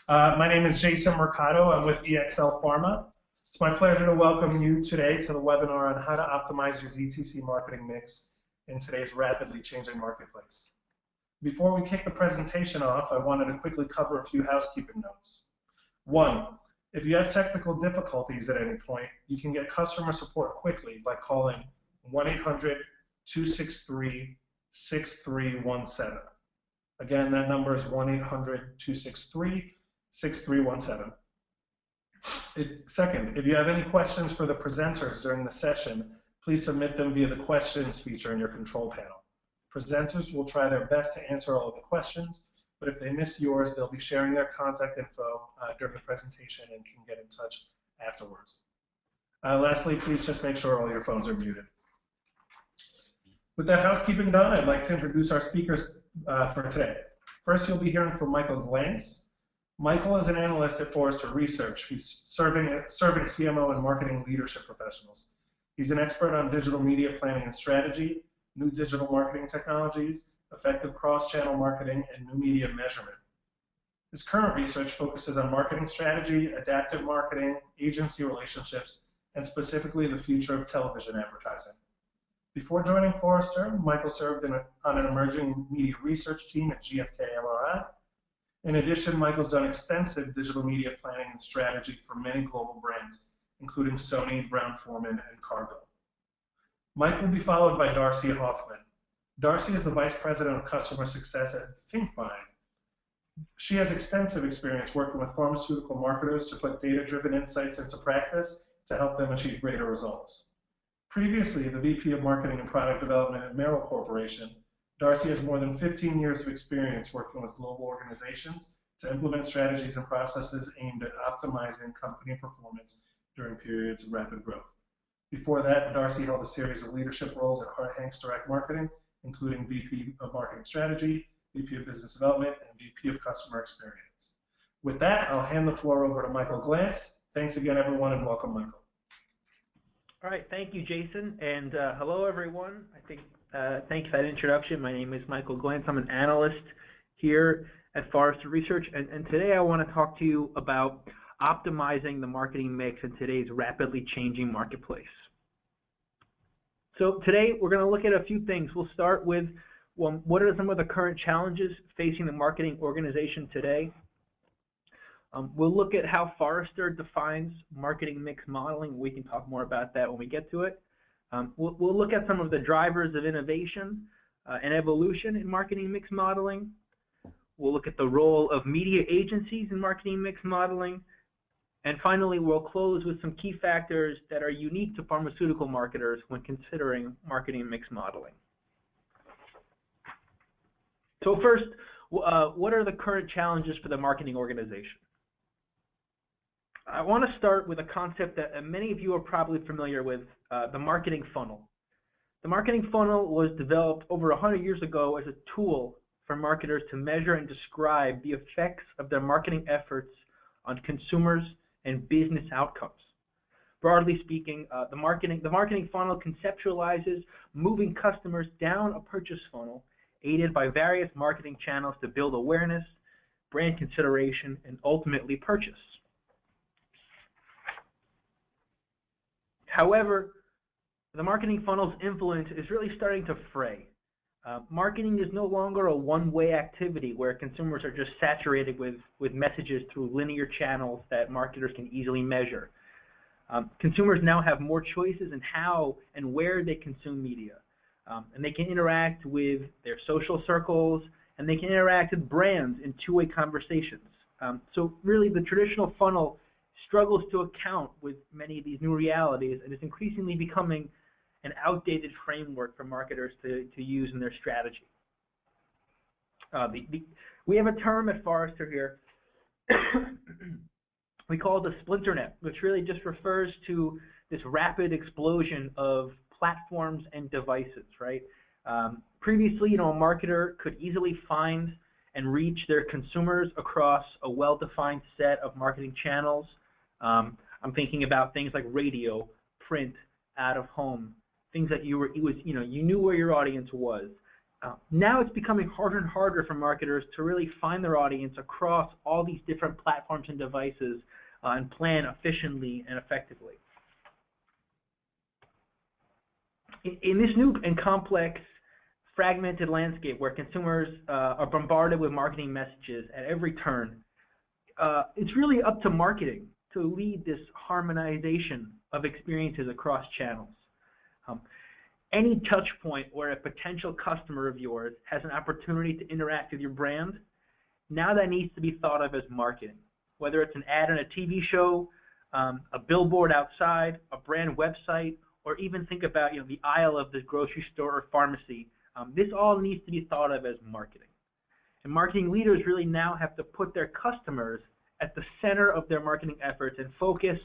My name is Jason Mercado. I'm with EXL Pharma. It's my pleasure to welcome you today to the webinar on how to optimize your DTC marketing mix in today's rapidly changing marketplace. Before we kick the presentation off, I wanted to quickly cover a few housekeeping notes. One, if you have technical difficulties at any point, you can get customer support quickly by calling 1-800-263-6317. Again, that number is 1-800-263-6317. Second, if you have any questions for the presenters during the session, please submit them via the questions feature in your control panel. Presenters will try their best to answer all of the questions, but if they miss yours, they'll be sharing their contact info during the presentation and can get in touch afterwards. Lastly, please just make sure all your phones are muted. With that housekeeping done, I'd like to introduce our speakers for today. First, you'll be hearing from Michael Glantz. Michael is an analyst at Forrester Research. He's serving CMO and marketing leadership professionals. He's an expert on digital media planning and strategy, new digital marketing technologies, effective cross-channel marketing, and new media measurement. His current research focuses on marketing strategy, adaptive marketing, agency relationships, and specifically the future of television advertising. Before joining Forrester, Michael served on an emerging media research team at GfK MRI. In addition, Michael's done extensive digital media planning and strategy for many global brands, including Sony, Brown-Forman, and Cargill. Mike will be followed by Darcy Hoffman. Darcy is the Vice President of Customer Success at ThinkBuying. She has extensive experience working with pharmaceutical marketers to put data-driven insights into practice to help them achieve greater results. Previously, the VP of Marketing and Product Development at Merrill Corporation, Darcy has more than 15 years of experience working with global organizations to implement strategies and processes aimed at optimizing company performance during periods of rapid growth. Before that, Darcy held a series of leadership roles at Hart Hanks Direct Marketing, including VP of Marketing Strategy, VP of Business Development, and VP of Customer Experience. With that, I'll hand the floor over to Michael Glantz. Thanks again, everyone, and welcome, Michael. All right, thank you, Jason, and hello, everyone. Thank you for that introduction. My name is Michael Glantz. I'm an analyst here at Forrester Research, and today I want to talk to you about optimizing the marketing mix in today's rapidly changing marketplace. So today we're going to look at a few things. We'll start with what are some of the current challenges facing the marketing organization today. We'll look at how Forrester defines marketing mix modeling. We can talk more about that when we get to it. We'll look at some of the drivers of innovation and evolution in marketing mix modeling. We'll look at the role of media agencies in marketing mix modeling. And finally, we'll close with some key factors that are unique to pharmaceutical marketers when considering marketing mix modeling. So first, what are the current challenges for the marketing organization? I want to start with a concept that many of you are probably familiar with, the marketing funnel. The marketing funnel was developed over 100 years ago as a tool for marketers to measure and describe the effects of their marketing efforts on consumers and business outcomes. Broadly speaking, the marketing funnel conceptualizes moving customers down a purchase funnel aided by various marketing channels to build awareness, brand consideration, and ultimately purchase. However, the marketing funnel's influence is really starting to fray. Marketing is no longer a one-way activity where consumers are just saturated with messages through linear channels that marketers can easily measure. Consumers now have more choices in how and where they consume media. And they can interact with their social circles, and they can interact with brands in two-way conversations. So really, the traditional funnel struggles to account with many of these new realities, and is increasingly becoming an outdated framework for marketers to use in their strategy. We have a term at Forrester here. We call it the splinter net, which really just refers to this rapid explosion of platforms and devices, right? Previously, a marketer could easily find and reach their consumers across a well-defined set of marketing channels. I'm thinking about things like radio, print, out of home, things that you knew where your audience was. Now it's becoming harder and harder for marketers to really find their audience across all these different platforms and devices and plan efficiently and effectively. In this new and complex, fragmented landscape where consumers are bombarded with marketing messages at every turn, it's really up to marketing to lead this harmonization of experiences across channels. Any touch point where a potential customer of yours has an opportunity to interact with your brand, now that needs to be thought of as marketing. Whether it's an ad on a TV show, a billboard outside, a brand website, or even think about the aisle of the grocery store or pharmacy, this all needs to be thought of as marketing. And marketing leaders really now have to put their customers at the center of their marketing efforts and focus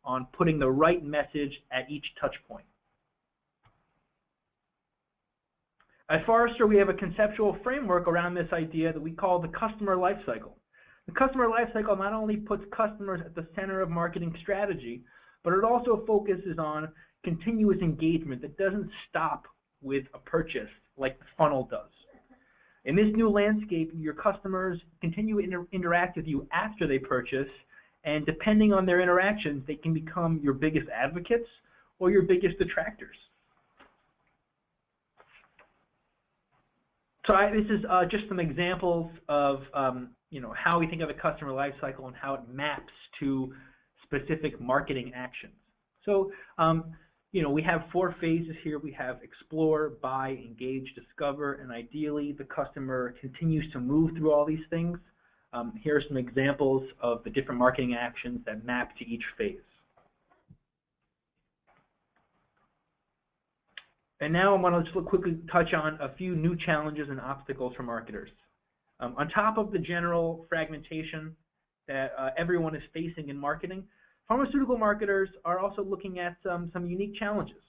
on putting the right message at each touch point. At Forrester, we have a conceptual framework around this idea that we call the customer lifecycle. The customer lifecycle not only puts customers at the center of marketing strategy, but it also focuses on continuous engagement that doesn't stop with a purchase like the funnel does. In this new landscape, your customers continue to interact with you after they purchase, and depending on their interactions, they can become your biggest advocates or your biggest detractors. So this is just some examples of how we think of the customer lifecycle and how it maps to specific marketing actions. So we have 4 phases here. We have explore, buy, engage, discover, and ideally the customer continues to move through all these things. Here are some examples of the different marketing actions that map to each phase. And now I want to just quickly touch on a few new challenges and obstacles for marketers. On top of the general fragmentation that everyone is facing in marketing, pharmaceutical marketers are also looking at some unique challenges.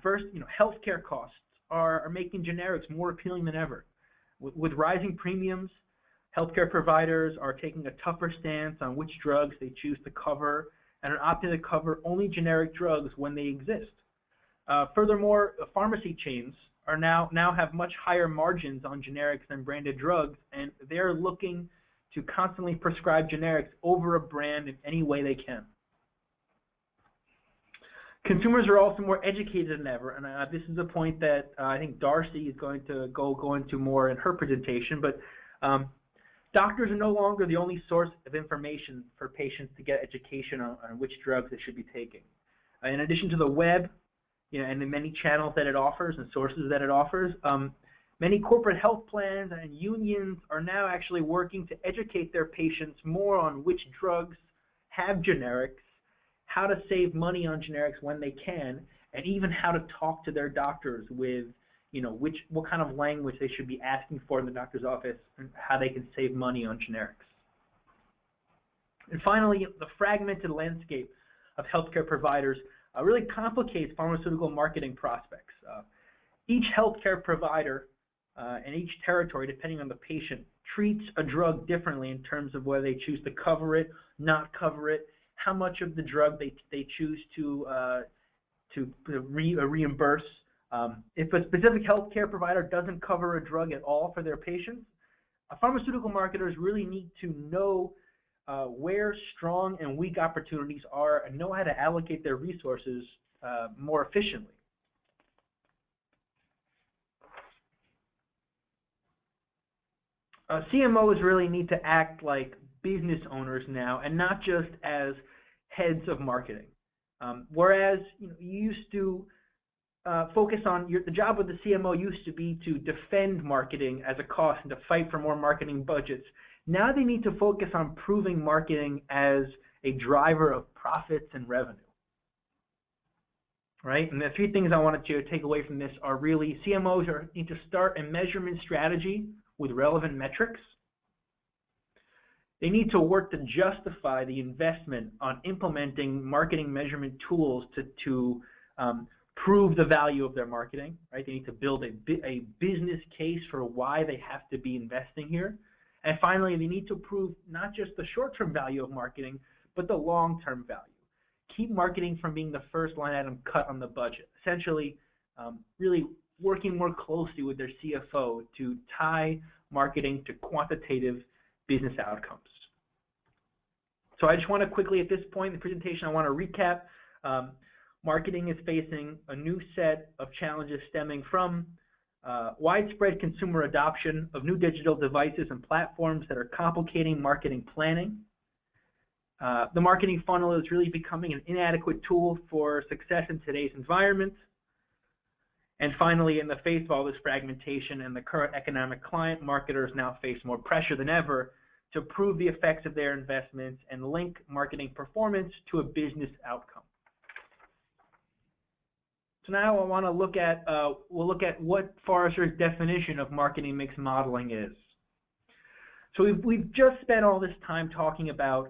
First, healthcare costs are making generics more appealing than ever. With rising premiums, healthcare providers are taking a tougher stance on which drugs they choose to cover and are opting to cover only generic drugs when they exist. Furthermore, pharmacy chains are now have much higher margins on generics than branded drugs, and they're looking to constantly prescribe generics over a brand in any way they can. Consumers are also more educated than ever, and this is a point that I think Darcy is going to go into more in her presentation, but doctors are no longer the only source of information for patients to get education on which drugs they should be taking. In addition to the web, and the many channels that it offers and sources that it offers, many corporate health plans and unions are now actually working to educate their patients more on which drugs have generics, how to save money on generics when they can, and even how to talk to their doctors with, what kind of language they should be asking for in the doctor's office and how they can save money on generics. And finally, the fragmented landscape of healthcare providers really complicates pharmaceutical marketing prospects. Each healthcare provider and each territory, depending on the patient, treats a drug differently in terms of whether they choose to cover it, not cover it, how much of the drug they choose to reimburse. If a specific healthcare provider doesn't cover a drug at all for their patients, pharmaceutical marketers really need to know where strong and weak opportunities are and know how to allocate their resources more efficiently. CMOs really need to act like business owners now and not just as heads of marketing. Whereas you used to focus on the job of the CMO used to be to defend marketing as a cost and to fight for more marketing budgets. Now they need to focus on proving marketing as a driver of profits and revenue. Right? And the 3 things I wanted you to take away from this are really CMOs need to start a measurement strategy with relevant metrics. They need to work to justify the investment on implementing marketing measurement tools to prove the value of their marketing. Right? They need to build a business case for why they have to be investing here. And finally, they need to prove not just the short-term value of marketing, but the long-term value. Keep marketing from being the first line item cut on the budget. Essentially, really working more closely with their CFO to tie marketing to quantitative business outcomes. So I just want to quickly, at this point in the presentation, I want to recap. Marketing is facing a new set of challenges stemming from widespread consumer adoption of new digital devices and platforms that are complicating marketing planning. The marketing funnel is really becoming an inadequate tool for success in today's environment. And finally, in the face of all this fragmentation and the current economic climate, marketers now face more pressure than ever to prove the effects of their investments and link marketing performance to a business outcome. So now I want to look at, we'll look at what Forrester's definition of marketing mix modeling is. So we've just spent all this time talking about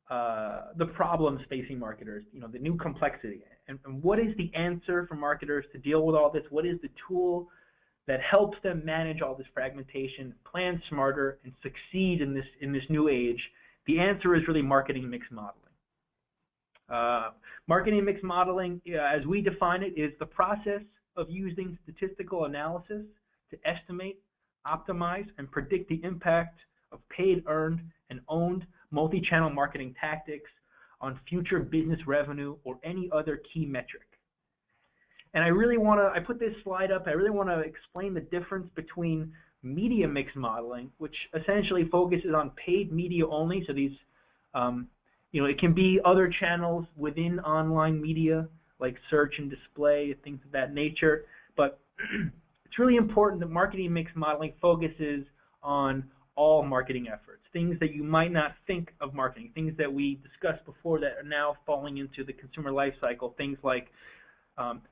the problems facing marketers, the new complexity. And what is the answer for marketers to deal with all this? What is the tool that helps them manage all this fragmentation, plan smarter, and succeed in this new age? The answer is really marketing mix modeling. Marketing mix modeling, as we define it, is the process of using statistical analysis to estimate, optimize, and predict the impact of paid, earned, and owned multi-channel marketing tactics on future business revenue or any other key metric. And I put this slide up, I really want to explain the difference between media mix modeling, which essentially focuses on paid media only. So these, it can be other channels within online media, like search and display, things of that nature. But it's really important that marketing mix modeling focuses on all marketing efforts, things that you might not think of marketing, things that we discussed before that are now falling into the consumer life cycle, things like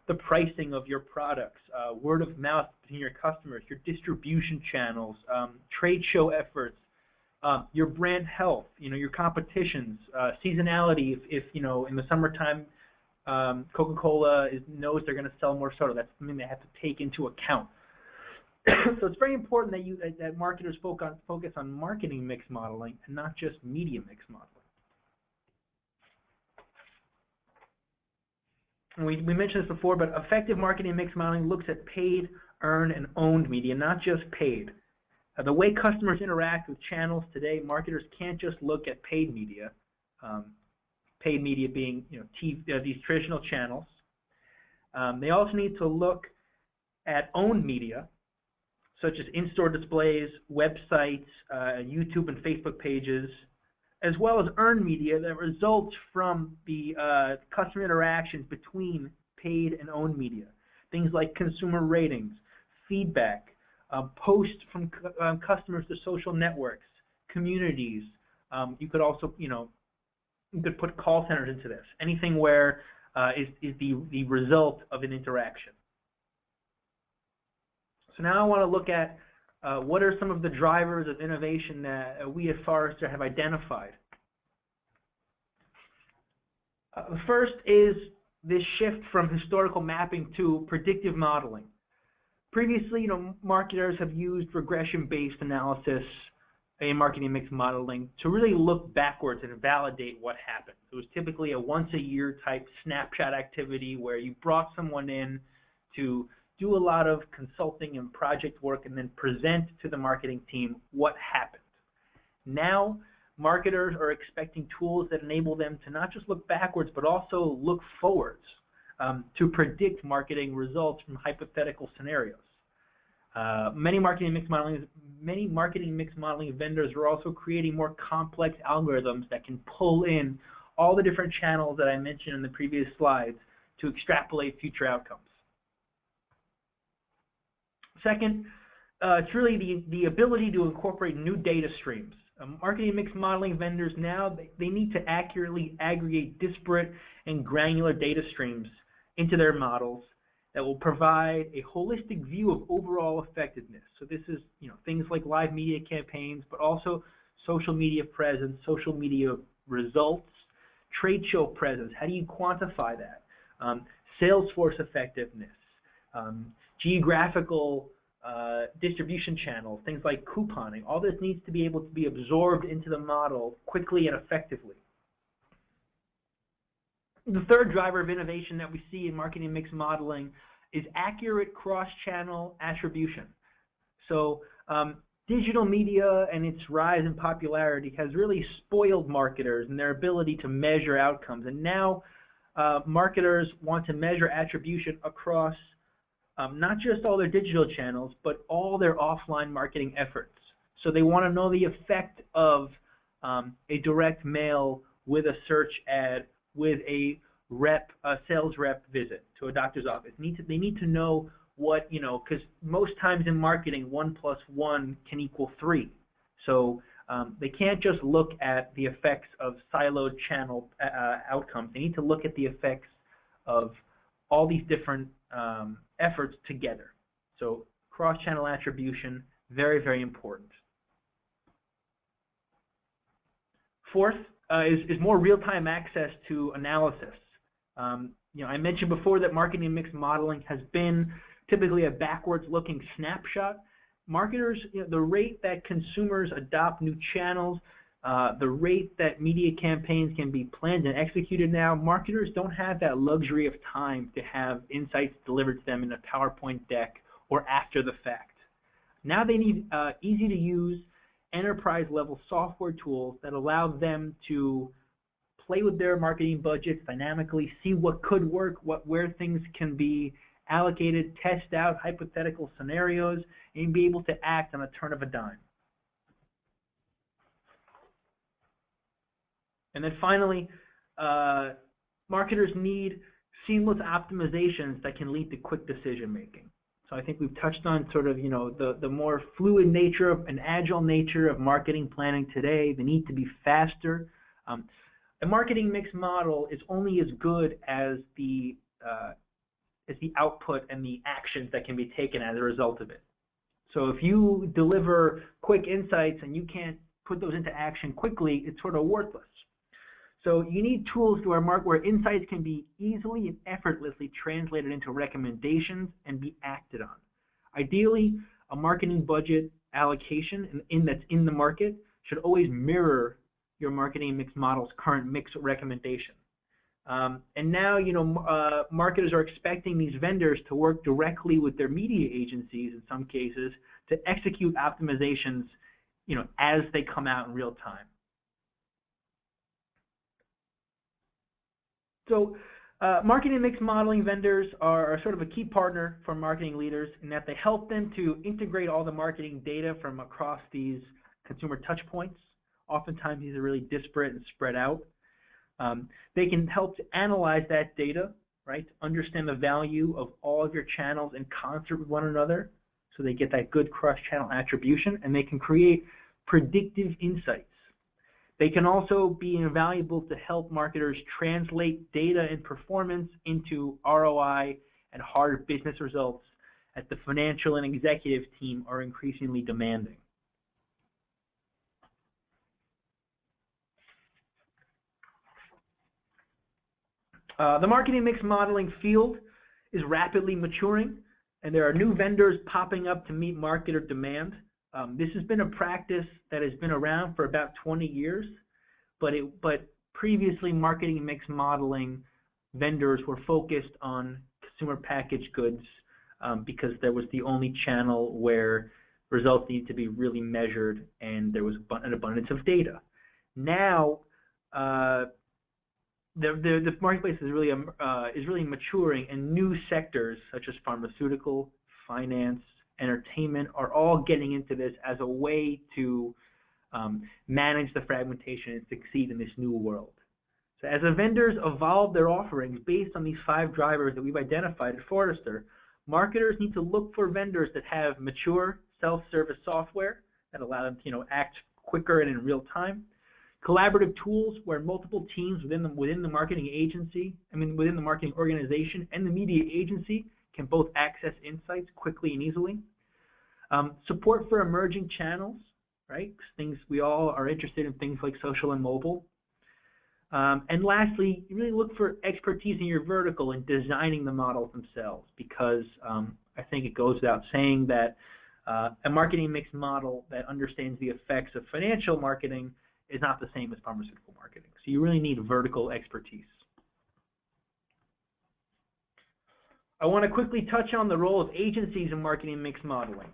the pricing of your products, word of mouth between your customers, your distribution channels, trade show efforts, your brand health, your competitions, seasonality. If in the summertime, Coca-Cola knows they're going to sell more soda, that's something they have to take into account. So it's very important that marketers focus on marketing mix modeling and not just media mix modeling. And we mentioned this before, but effective marketing mix modeling looks at paid, earned, and owned media, not just paid. The way customers interact with channels today, marketers can't just look at paid media. Paid media being these traditional channels. They also need to look at owned media, such as in-store displays, websites, YouTube and Facebook pages, as well as earned media that results from the customer interactions between paid and owned media. Things like consumer ratings, feedback, posts from customers to social networks, communities. You could also, you could put call centers into this. Anything where is the result of an interaction. So now I want to look at what are some of the drivers of innovation that we at Forrester have identified. The first is this shift from historical mapping to predictive modeling. Previously, marketers have used regression-based analysis in marketing mix modeling to really look backwards and validate what happened. It was typically a once-a-year type snapshot activity where you brought someone in to do a lot of consulting and project work and then present to the marketing team what happened. Now, marketers are expecting tools that enable them to not just look backwards, but also look forwards to predict marketing results from hypothetical scenarios. Many marketing mix modeling vendors are also creating more complex algorithms that can pull in all the different channels that I mentioned in the previous slides to extrapolate future outcomes. Second, it's really the ability to incorporate new data streams. Marketing mix modeling vendors now, they need to accurately aggregate disparate and granular data streams into their models that will provide a holistic view of overall effectiveness. So this is things like live media campaigns, but also social media presence, social media results, trade show presence. How do you quantify that? Sales force effectiveness, geographical distribution channels, things like couponing. All this needs to be able to be absorbed into the model quickly and effectively. The third driver of innovation that we see in marketing mix modeling is accurate cross-channel attribution. So digital media and its rise in popularity has really spoiled marketers and their ability to measure outcomes. And now marketers want to measure attribution across not just all their digital channels, but all their offline marketing efforts. So they want to know the effect of a direct mail with a search ad, with a sales rep visit to a doctor's office. They need to know what, because most times in marketing, 1 + 1 can equal 3. So they can't just look at the effects of siloed channel outcomes. They need to look at the effects of all these different efforts together. So cross-channel attribution, very, very important. Fourth is more real-time access to analysis. I mentioned before that marketing mix modeling has been typically a backwards-looking snapshot. Marketers, the rate that consumers adopt new channels, the rate that media campaigns can be planned and executed now, marketers don't have that luxury of time to have insights delivered to them in a PowerPoint deck or after the fact. Now they need easy-to-use, enterprise-level software tools that allow them to play with their marketing budgets dynamically, see what could work, where things can be allocated, test out hypothetical scenarios, and be able to act on a turn of a dime. And then finally, marketers need seamless optimizations that can lead to quick decision making. So I think we've touched on sort of, the more fluid nature and agile nature of marketing planning today, the need to be faster. A marketing mix model is only as good as the output and the actions that can be taken as a result of it. So if you deliver quick insights and you can't put those into action quickly, it's sort of worthless. So you need tools to where insights can be easily and effortlessly translated into recommendations and be acted on. Ideally, a marketing budget allocation that's in the market should always mirror your marketing mix model's current mix recommendation. And now, marketers are expecting these vendors to work directly with their media agencies in some cases to execute optimizations, as they come out in real time. So marketing mix modeling vendors are sort of a key partner for marketing leaders in that they help them to integrate all the marketing data from across these consumer touch points. Oftentimes these are really disparate and spread out. They can help to analyze that data, right? Understand the value of all of your channels in concert with one another so they get that good cross-channel attribution, and they can create predictive insights. They can also be invaluable to help marketers translate data and performance into ROI and hard business results as the financial and executive team are increasingly demanding. The marketing mix modeling field is rapidly maturing, and there are new vendors popping up to meet marketer demand. This has been a practice that has been around for about 20 years, but previously marketing mix modeling vendors were focused on consumer packaged goods because there was the only channel where results needed to be really measured and there was an abundance of data. Now, the marketplace is really maturing, and new sectors such as pharmaceutical, finance, entertainment are all getting into this as a way to manage the fragmentation and succeed in this new world. So as the vendors evolve their offerings based on these 5 drivers that we've identified at Forrester, marketers need to look for vendors that have mature self-service software that allow them to act quicker and in real time, collaborative tools where multiple teams within the marketing within the marketing organization and the media agency can both access insights quickly and easily. Support for emerging channels, right? Things we all are interested in, things like social and mobile. And lastly, you really look for expertise in your vertical in designing the models themselves, because I think it goes without saying that a marketing mix model that understands the effects of financial marketing is not the same as pharmaceutical marketing. So you really need vertical expertise. I want to quickly touch on the role of agencies in marketing mix modeling.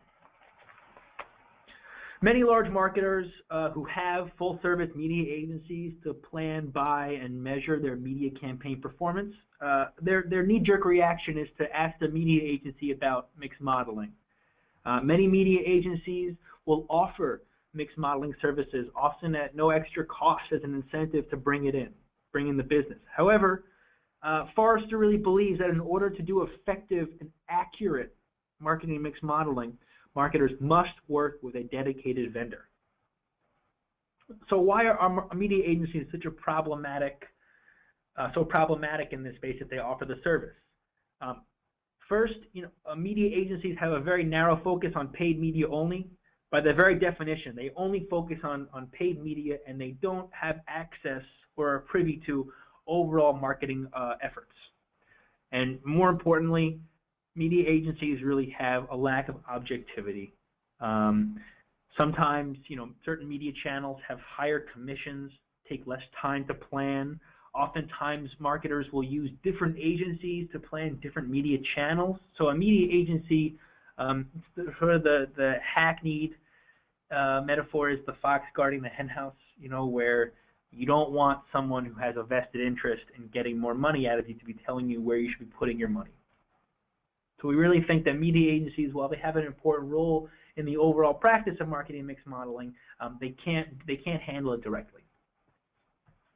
Many large marketers who have full-service media agencies to plan, buy, and measure their media campaign performance, their knee-jerk reaction is to ask the media agency about mix modeling. Many media agencies will offer mix modeling services, often at no extra cost as an incentive to bring in the business. However, Forrester really believes that in order to do effective and accurate marketing mix modeling, marketers must work with a dedicated vendor. So why are media agencies such a problematic in this space if they offer the service? First, media agencies have a very narrow focus on paid media only. By their very definition, they only focus on paid media, and they don't have access or are privy to overall marketing efforts. And more importantly, media agencies really have a lack of objectivity. Sometimes, certain media channels have higher commissions, take less time to plan. Oftentimes, marketers will use different agencies to plan different media channels. So a media agency, sort of the hackneyed metaphor is the fox guarding the henhouse, where you don't want someone who has a vested interest in getting more money out of you to be telling you where you should be putting your money. So we really think that media agencies, while they have an important role in the overall practice of marketing mix modeling, they can't handle it directly.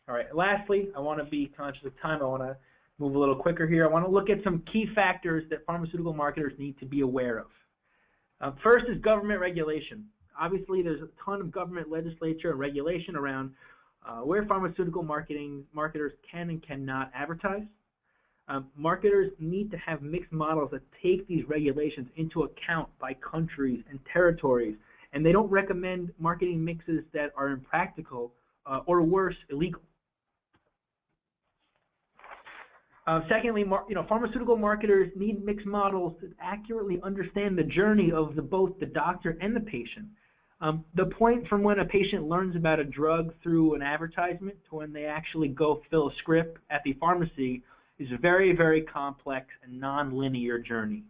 All right, lastly, I want to be conscious of time. I want to move a little quicker here. I want to look at some key factors that pharmaceutical marketers need to be aware of. First is government regulation. Obviously, there's a ton of government legislature and regulation around where pharmaceutical marketers can and cannot advertise. Marketers need to have mixed models that take these regulations into account by countries and territories, and they don't recommend marketing mixes that are impractical or worse, illegal. Secondly, pharmaceutical marketers need mixed models to accurately understand the journey of both the doctor and the patient. The point from when a patient learns about a drug through an advertisement to when they actually go fill a script at the pharmacy is a very, very complex and non-linear journey.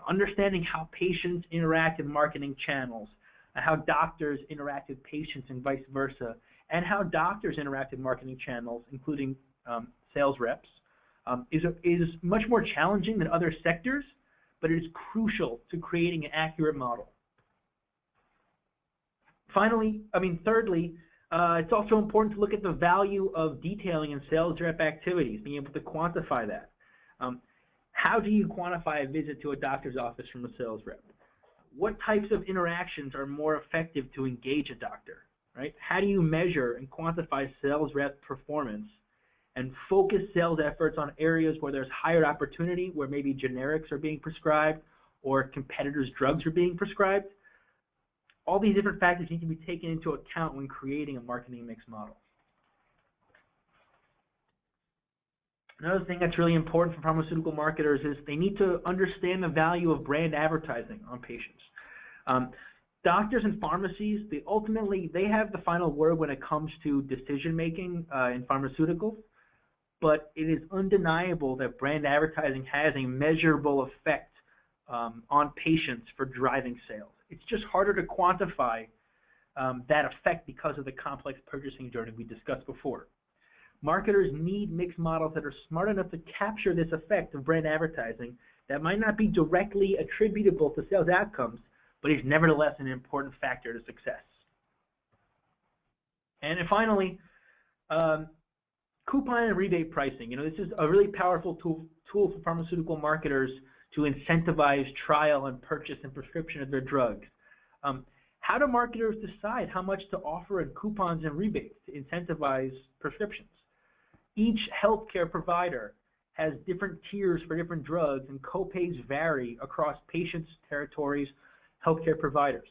Understanding how patients interact in marketing channels, how doctors interact with patients and vice versa, and how doctors interact with marketing channels, including sales reps, is much more challenging than other sectors, but it is crucial to creating an accurate model. Thirdly, it's also important to look at the value of detailing and sales rep activities, being able to quantify that. How do you quantify a visit to a doctor's office from a sales rep? What types of interactions are more effective to engage a doctor, right? How do you measure and quantify sales rep performance and focus sales efforts on areas where there's higher opportunity, where maybe generics are being prescribed or competitors' drugs are being prescribed? All these different factors need to be taken into account when creating a marketing mix model. Another thing that's really important for pharmaceutical marketers is they need to understand the value of brand advertising on patients. Doctors and pharmacies, they have the final word when it comes to decision making in pharmaceuticals, but it is undeniable that brand advertising has a measurable effect on patients for driving sales. It's just harder to quantify that effect because of the complex purchasing journey we discussed before. Marketers need mixed models that are smart enough to capture this effect of brand advertising that might not be directly attributable to sales outcomes, but is nevertheless an important factor to success. And then finally, coupon and rebate pricing. This is a really powerful tool for pharmaceutical marketers to incentivize trial and purchase and prescription of their drugs. How do marketers decide how much to offer in coupons and rebates to incentivize prescriptions? Each healthcare provider has different tiers for different drugs, and copays vary across patients, territories, healthcare providers.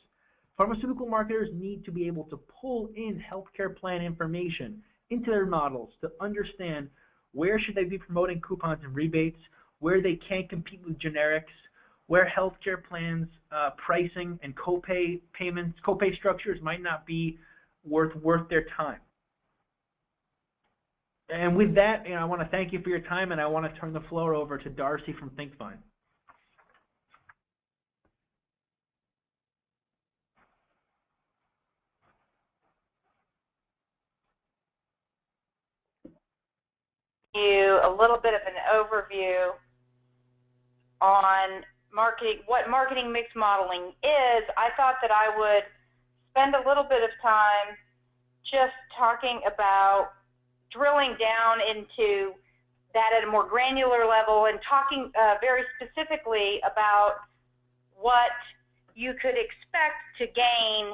Pharmaceutical marketers need to be able to pull in healthcare plan information into their models to understand where should they be promoting coupons and rebates, where they can't compete with generics, where healthcare plans pricing and copay payments, copay structures might not be worth their time. And with that, I want to thank you for your time, and I want to turn the floor over to Darcy from ThinkFine. You a little bit of an overview on what marketing mix modeling is. I thought that I would spend a little bit of time just talking about drilling down into that at a more granular level and talking very specifically about what you could expect to gain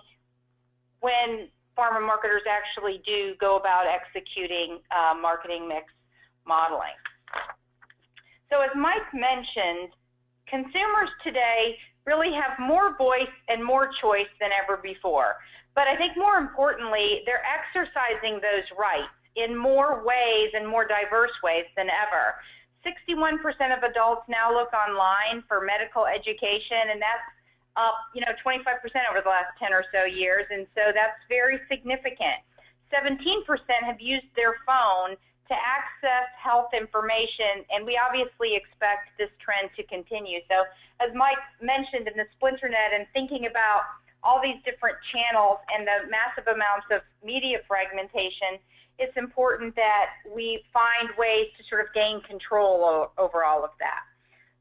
when pharma marketers actually do go about executing marketing mix modeling. So as Mike mentioned, consumers today really have more voice and more choice than ever before. But I think more importantly, they're exercising those rights in more ways and more diverse ways than ever. 61% of adults now look online for medical education, and that's up 25% over the last 10 or so years, and so that's very significant. 17% have used their phone to access health information, and we obviously expect this trend to continue. So as Mike mentioned in the Splinternet and thinking about all these different channels and the massive amounts of media fragmentation, it's important that we find ways to sort of gain control over all of that.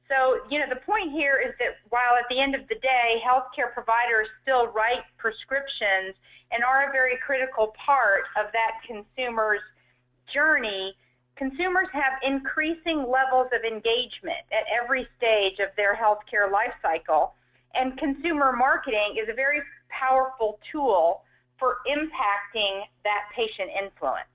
So, the point here is that while at the end of the day, healthcare providers still write prescriptions and are a very critical part of that consumer's journey, consumers have increasing levels of engagement at every stage of their healthcare life cycle, and consumer marketing is a very powerful tool for impacting that patient influence.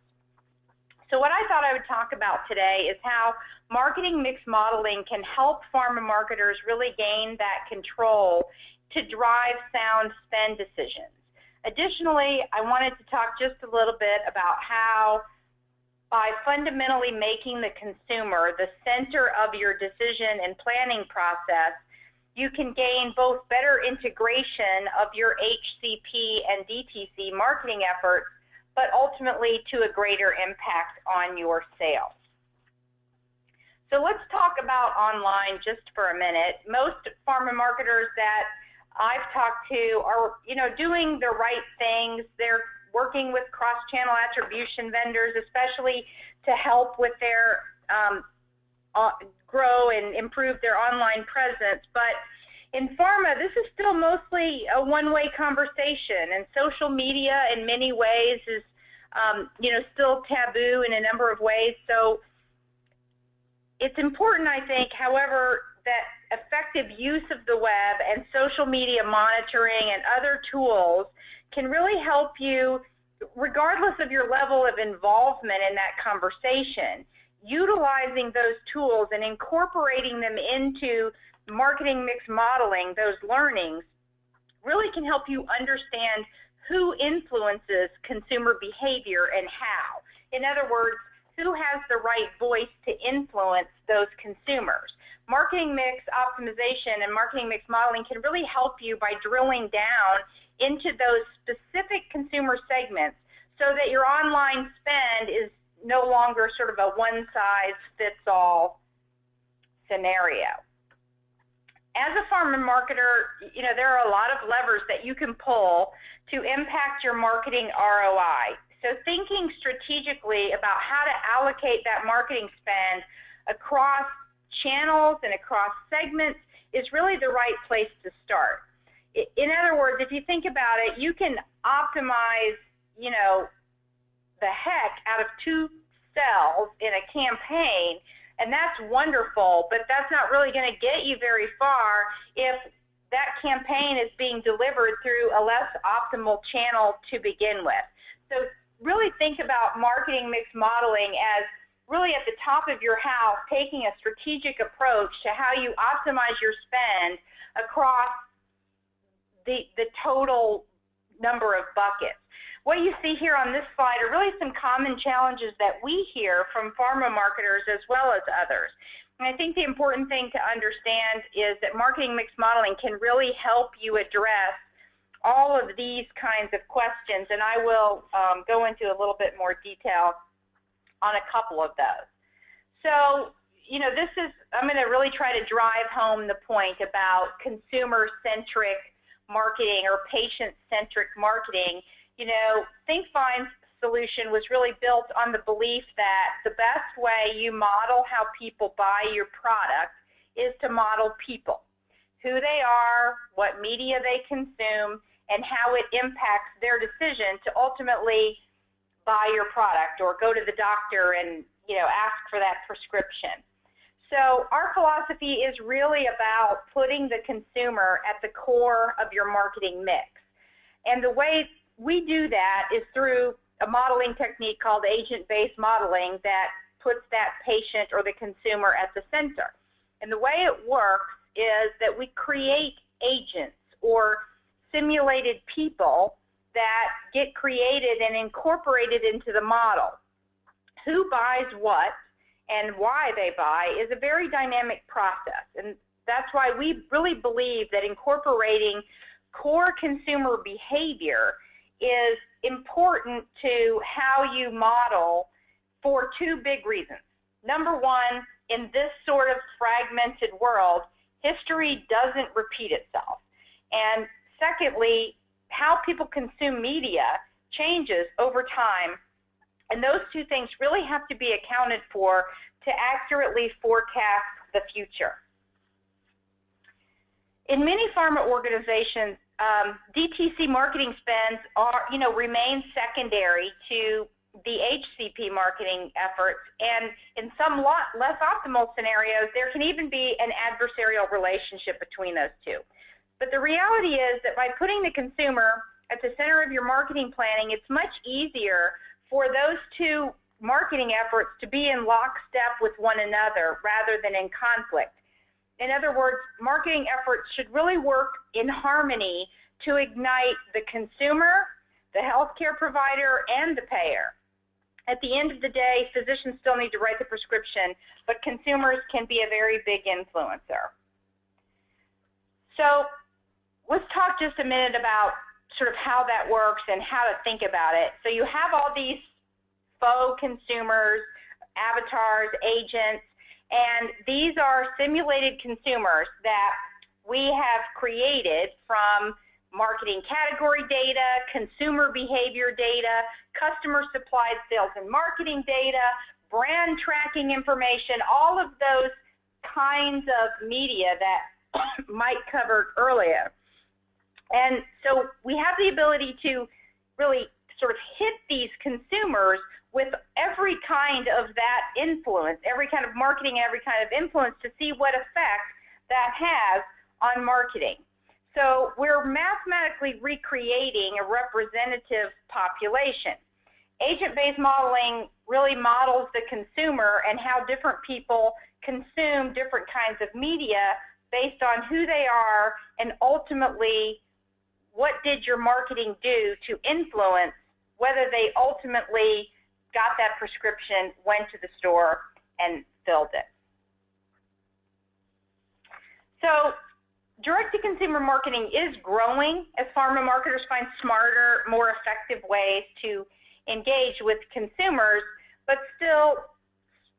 So what I thought I would talk about today is how marketing mix modeling can help pharma marketers really gain that control to drive sound spend decisions. Additionally, I wanted to talk just a little bit about how by fundamentally making the consumer the center of your decision and planning process, you can gain both better integration of your HCP and DTC marketing efforts, but ultimately to a greater impact on your sales. So let's talk about online just for a minute. Most pharma marketers that I've talked to are, doing the right things. They're working with cross-channel attribution vendors, especially to help with their grow and improve their online presence. But in pharma, this is still mostly a one-way conversation, and social media in many ways is, still taboo in a number of ways. So it's important, I think, however, that effective use of the web and social media monitoring and other tools can really help you, regardless of your level of involvement in that conversation. Utilizing those tools and incorporating them into marketing mix modeling, those learnings, really can help you understand who influences consumer behavior and how. In other words, who has the right voice to influence those consumers. Marketing mix optimization and marketing mix modeling can really help you by drilling down into those specific consumer segments so that your online spend is no longer sort of a one-size-fits-all scenario. As a pharma marketer, there are a lot of levers that you can pull to impact your marketing ROI. So thinking strategically about how to allocate that marketing spend across channels and across segments is really the right place to start. In other words, if you think about it, you can optimize, the heck out of 2 cells in a campaign, and that's wonderful, but that's not really going to get you very far if that campaign is being delivered through a less optimal channel to begin with. So really think about marketing mix modeling as really at the top of your house, taking a strategic approach to how you optimize your spend across the total number of buckets. What you see here on this slide are really some common challenges that we hear from pharma marketers as well as others. And I think the important thing to understand is that marketing mix modeling can really help you address all of these kinds of questions, and I will go into a little bit more detail on a couple of those. So, I'm going to really try to drive home the point about consumer-centric marketing or patient-centric marketing. ThinkFine's solution was really built on the belief that the best way you model how people buy your product is to model people, who they are, what media they consume, and how it impacts their decision to ultimately buy your product or go to the doctor and ask for that prescription. So our philosophy is really about putting the consumer at the core of your marketing mix. And the way we do that is through a modeling technique called agent-based modeling that puts that patient or the consumer at the center. And the way it works is that we create agents or simulated people that get created and incorporated into the model. Who buys what and why they buy is a very dynamic process. And that's why we really believe that incorporating core consumer behavior is important to how you model for two big reasons. Number one, in this sort of fragmented world, history doesn't repeat itself. And secondly, how people consume media changes over time, and those two things really have to be accounted for to accurately forecast the future. In many pharma organizations, DTC marketing spends remain secondary to the HCP marketing efforts, and in some less optimal scenarios, there can even be an adversarial relationship between those two. But the reality is that by putting the consumer at the center of your marketing planning, it's much easier for those two marketing efforts to be in lockstep with one another rather than in conflict. In other words, marketing efforts should really work in harmony to ignite the consumer, the healthcare provider, and the payer. At the end of the day, physicians still need to write the prescription, but consumers can be a very big influencer. So let's talk just a minute about sort of how that works and how to think about it. So you have all these faux consumers, avatars, agents, and these are simulated consumers that we have created from marketing category data, consumer behavior data, customer supplied sales and marketing data, brand tracking information, all of those kinds of media that Mike covered earlier. And so we have the ability to really sort of hit these consumers with every kind of that influence, every kind of marketing, every kind of influence to see what effect that has on marketing. So we're mathematically recreating a representative population. Agent-based modeling really models the consumer and how different people consume different kinds of media based on who they are, and ultimately what did your marketing do to influence whether they ultimately got that prescription, went to the store, and filled it. So direct-to-consumer marketing is growing as pharma marketers find smarter, more effective ways to engage with consumers, but still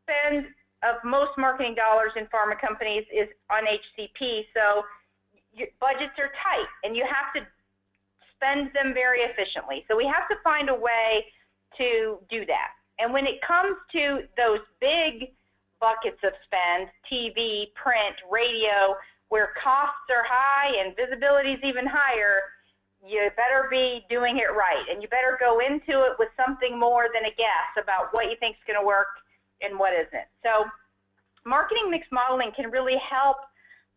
spend of most marketing dollars in pharma companies is on HCP, so your budgets are tight and you have to spend them very efficiently. So we have to find a way to do that. And when it comes to those big buckets of spend, TV, print, radio, where costs are high and visibility is even higher, you better be doing it right. And you better go into it with something more than a guess about what you think is going to work and what isn't. So marketing mix modeling can really help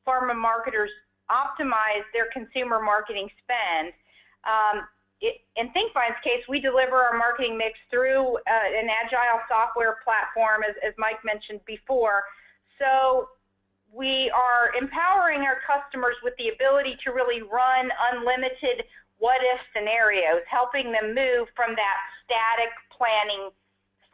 pharma marketers optimize their consumer marketing spend. In ThinkFine's case, we deliver our marketing mix through an agile software platform, as Mike mentioned before. So we are empowering our customers with the ability to really run unlimited what-if scenarios, helping them move from that static planning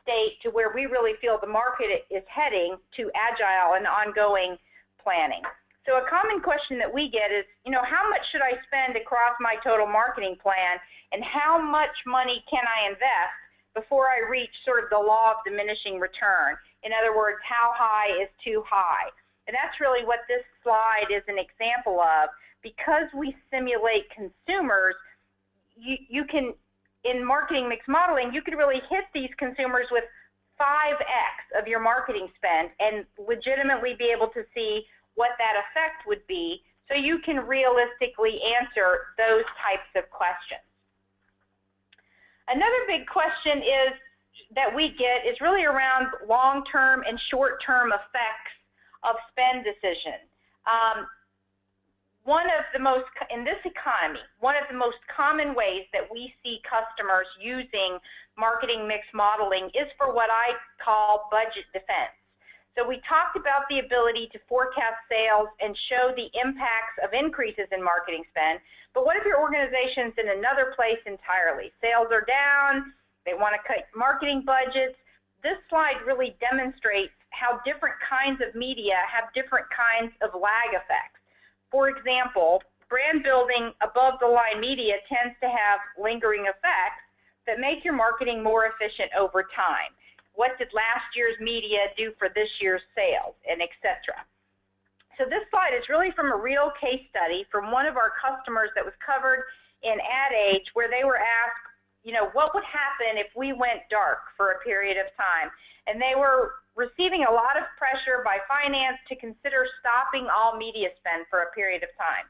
state to where we really feel the market is heading to agile and ongoing planning. So a common question that we get is, how much should I spend across my total marketing plan, and how much money can I invest before I reach sort of the law of diminishing return. In other words, how high is too high? And that's really what this slide is an example of. Because we simulate consumers, you can, in marketing mix modeling, you could really hit these consumers with 5x of your marketing spend and legitimately be able to see what that effect would be, so you can realistically answer those types of questions. Another big question that we get is really around long-term and short-term effects of spend decision. In this economy, one of the most common ways that we see customers using marketing mix modeling is for what I call budget defense. So we talked about the ability to forecast sales and show the impacts of increases in marketing spend, but what if your organization's in another place entirely? Sales are down, they want to cut marketing budgets. This slide really demonstrates how different kinds of media have different kinds of lag effects. For example, brand building above-the-line media tends to have lingering effects that make your marketing more efficient over time. What did last year's media do for this year's sales, and et cetera. So this slide is really from a real case study from one of our customers that was covered in Ad Age, where they were asked, what would happen if we went dark for a period of time? And they were receiving a lot of pressure by finance to consider stopping all media spend for a period of time.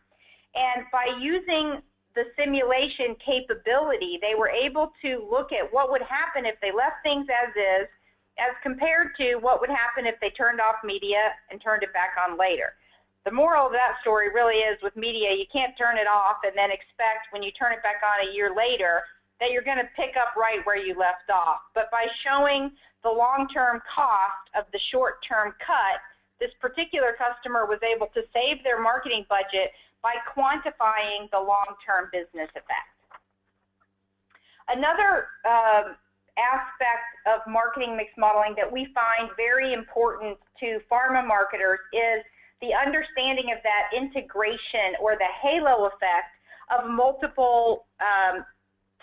And by using the simulation capability, they were able to look at what would happen if they left things as is, as compared to what would happen if they turned off media and turned it back on later. The moral of that story really is, with media, you can't turn it off and then expect when you turn it back on a year later that you're going to pick up right where you left off. But by showing the long-term cost of the short-term cut, this particular customer was able to save their marketing budget by quantifying the long-term business effect. Another aspect of marketing mix modeling that we find very important to pharma marketers is the understanding of that integration or the halo effect of multiple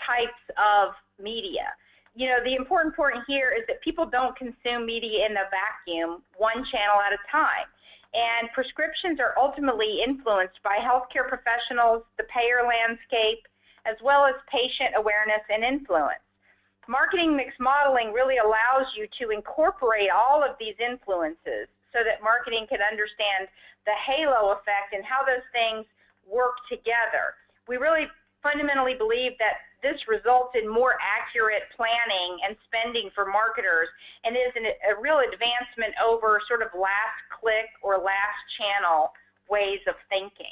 types of media. The important point here is that people don't consume media in a vacuum, one channel at a time. And prescriptions are ultimately influenced by healthcare professionals, the payer landscape, as well as patient awareness and influence. Marketing mix modeling really allows you to incorporate all of these influences so that marketing can understand the halo effect and how those things work together. We really fundamentally believe that this results in more accurate planning and spending for marketers, and is a real advancement over sort of last click or last channel ways of thinking.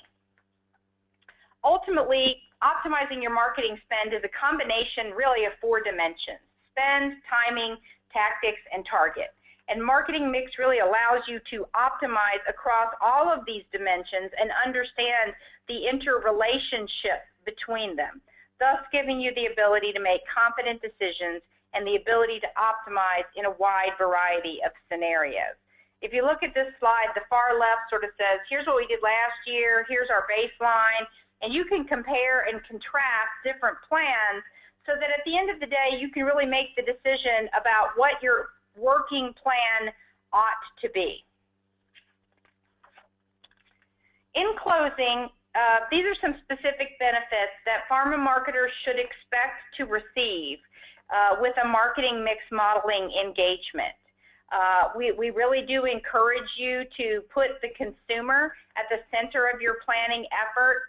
Ultimately, optimizing your marketing spend is a combination really of 4 dimensions: spend, timing, tactics, and target. And marketing mix really allows you to optimize across all of these dimensions and understand the interrelationship between them, thus giving you the ability to make confident decisions and the ability to optimize in a wide variety of scenarios. If you look at this slide, the far left sort of says, here's what we did last year, here's our baseline, and you can compare and contrast different plans so that at the end of the day, you can really make the decision about what your working plan ought to be. In closing, these are some specific benefits that pharma marketers should expect to receive with a marketing mix modeling engagement. We really do encourage you to put the consumer at the center of your planning efforts,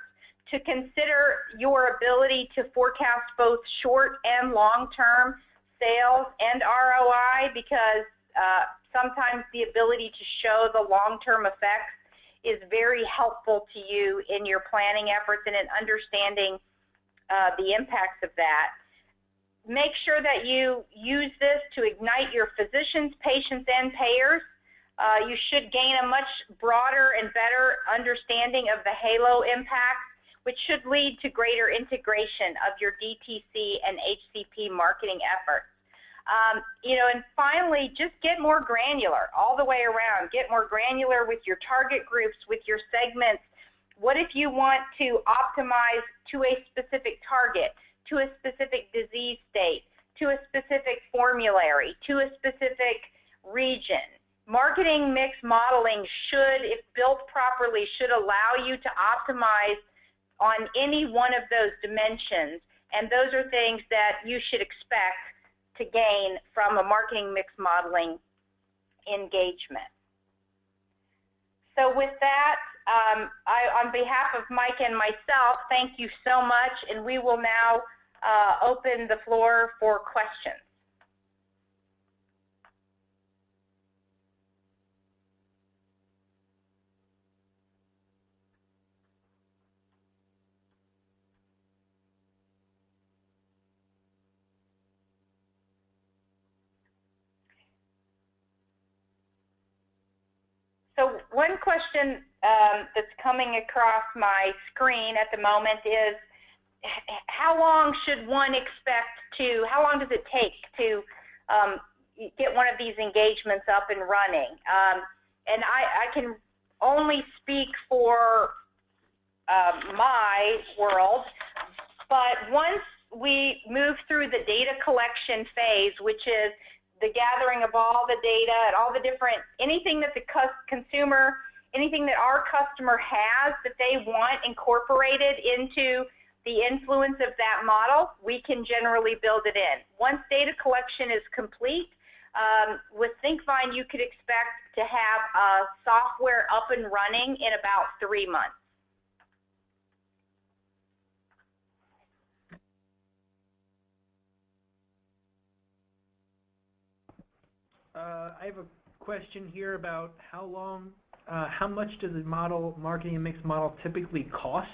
to consider your ability to forecast both short and long-term sales and ROI, because sometimes the ability to show the long-term effects is very helpful to you in your planning efforts and in understanding the impacts of that. Make sure that you use this to ignite your physicians, patients, and payers. You should gain a much broader and better understanding of the halo impact, which should lead to greater integration of your DTC and HCP marketing efforts. And finally, just get more granular all the way around. Get more granular with your target groups, with your segments. What if you want to optimize to a specific target, to a specific disease state, to a specific formulary, to a specific region. Marketing mix modeling should, if built properly, should allow you to optimize on any one of those dimensions, and those are things that you should expect to gain from a marketing mix modeling engagement. So with that, on behalf of Mike and myself, thank you so much, and we will now open the floor for questions. So one question that's coming across my screen at the moment is, how long should one expect to, how long does it take to get one of these engagements up and running? And I can only speak for my world, but once we move through the data collection phase, which is the gathering of all the data and all the different, anything that the consumer, anything that our customer has that they want incorporated into the influence of that model, we can generally build it in. Once data collection is complete, with ThinkVine, you could expect to have software up and running in about 3 months. I have a question here about how long, how much does a marketing and mix model typically cost?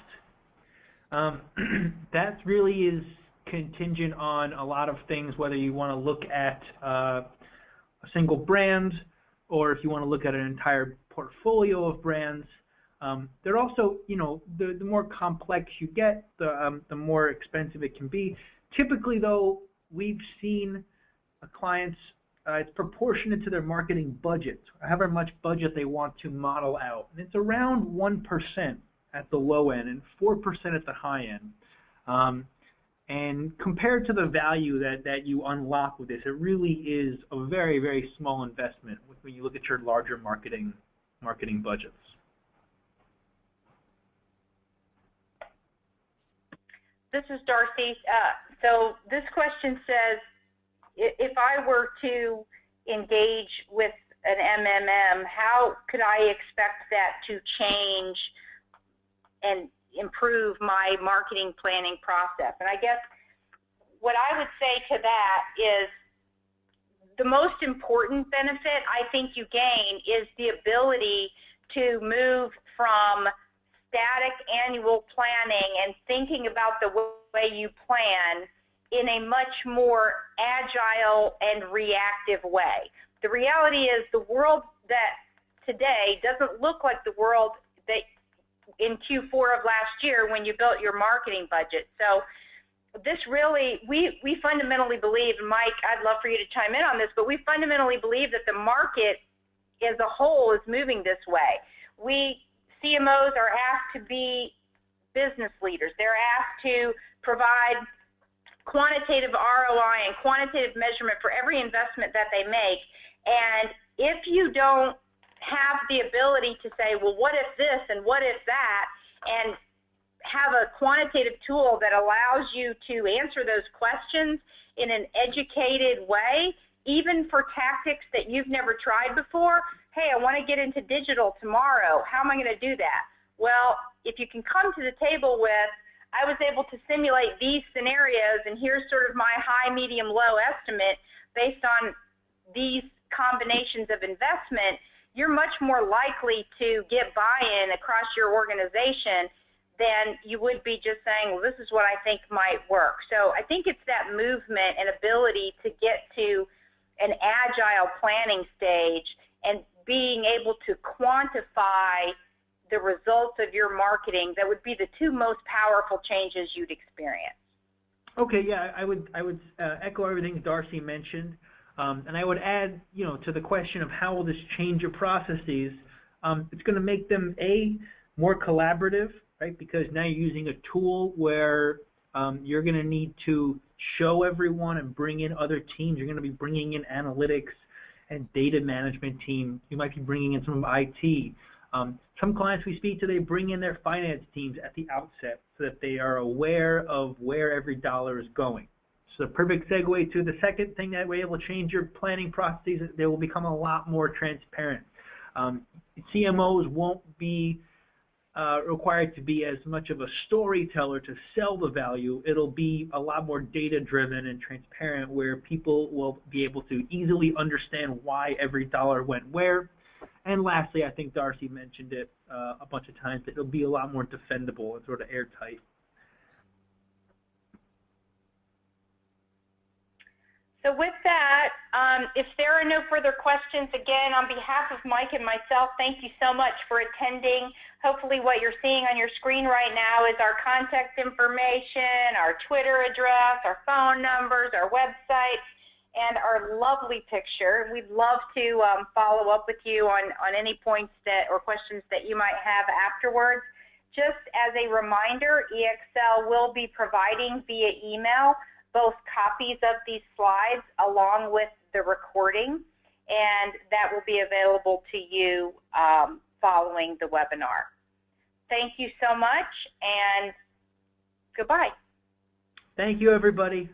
That really is contingent on a lot of things, whether you want to look at a single brand or if you want to look at an entire portfolio of brands. They're also, you know, the more complex you get, the more expensive it can be. Typically, though, we've seen clients, it's proportionate to their marketing budget, however much budget they want to model out. And it's around 1% at the low end and 4% at the high end. And compared to the value that you unlock with this, it really is a very, very small investment when you look at your larger marketing budgets. This is Darcy. So this question says, if I were to engage with an MMM, how could I expect that to change and improve my marketing planning process? And I guess what I would say to that is the most important benefit I think you gain is the ability to move from static annual planning and thinking about the way you plan in a much more agile and reactive way. The reality is the world that today doesn't look like the world that in Q4 of last year when you built your marketing budget. So this really, we fundamentally believe, and Mike, I'd love for you to chime in on this, but we fundamentally believe that the market as a whole is moving this way. CMOs are asked to be business leaders. They're asked to provide quantitative ROI and quantitative measurement for every investment that they make. And if you don't have the ability to say, well, what if this and what if that, and have a quantitative tool that allows you to answer those questions in an educated way, even for tactics that you've never tried before. Hey, I want to get into digital tomorrow. How am I going to do that? Well, if you can come to the table with, I was able to simulate these scenarios, and here's sort of my high, medium, low estimate based on these combinations of investment, you're much more likely to get buy-in across your organization than you would be just saying, well, this is what I think might work. So I think it's that movement and ability to get to an agile planning stage and being able to quantify the results of your marketing that would be the two most powerful changes you'd experience. Okay, yeah, I would echo everything Darcy mentioned, and I would add, you know, to the question of how will this change your processes. It's going to make them more collaborative, right? Because now you're using a tool where you're going to need to show everyone and bring in other teams. You're going to be bringing in analytics and data management team. You might be bringing in some IT. Some clients we speak to, they bring in their finance teams at the outset so that they are aware of where every dollar is going. So the perfect segue to the second thing that we're able to change your planning processes. They will become a lot more transparent. CMOs won't be required to be as much of a storyteller to sell the value. It'll be a lot more data-driven and transparent, where people will be able to easily understand why every dollar went where. And lastly, I think Darcy mentioned it a bunch of times, it'll be a lot more defendable and sort of airtight. So with that, if there are no further questions, again, on behalf of Mike and myself, thank you so much for attending. Hopefully what you're seeing on your screen right now is our contact information, our Twitter address, our phone numbers, our website, and our lovely picture. We'd love to follow up with you on any points that or questions that you might have afterwards. Just as a reminder, EXL will be providing via email both copies of these slides along with the recording, and that will be available to you following the webinar. Thank you so much, and goodbye. Thank you, everybody.